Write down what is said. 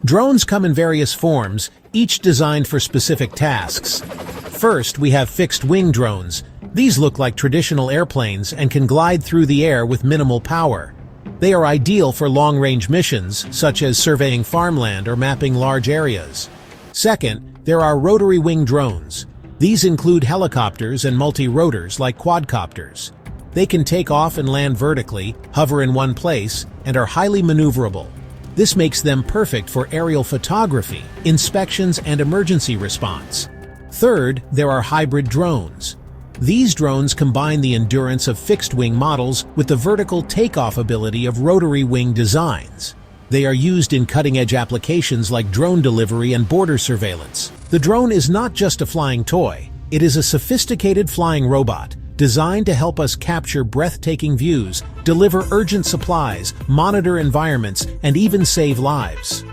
Drones come in various forms, each designed for specific tasks. First, we have fixed-wing drones. These look like traditional airplanes and can glide through the air with minimal power. They are ideal for long-range missions, such as surveying farmland or mapping large areas. Second, there are rotary-wing drones. These include helicopters and multi-rotors like quadcopters. They can take off and land vertically, hover in one place, and are highly maneuverable. This makes them perfect for aerial photography, inspections, and emergency response. Third, there are hybrid drones. These drones combine the endurance of fixed-wing models with the vertical takeoff ability of rotary-wing designs. They are used in cutting-edge applications like drone delivery and border surveillance. The drone is not just a flying toy. It is a sophisticated flying robot designed to help us capture breathtaking views, deliver urgent supplies, monitor environments, and even save lives.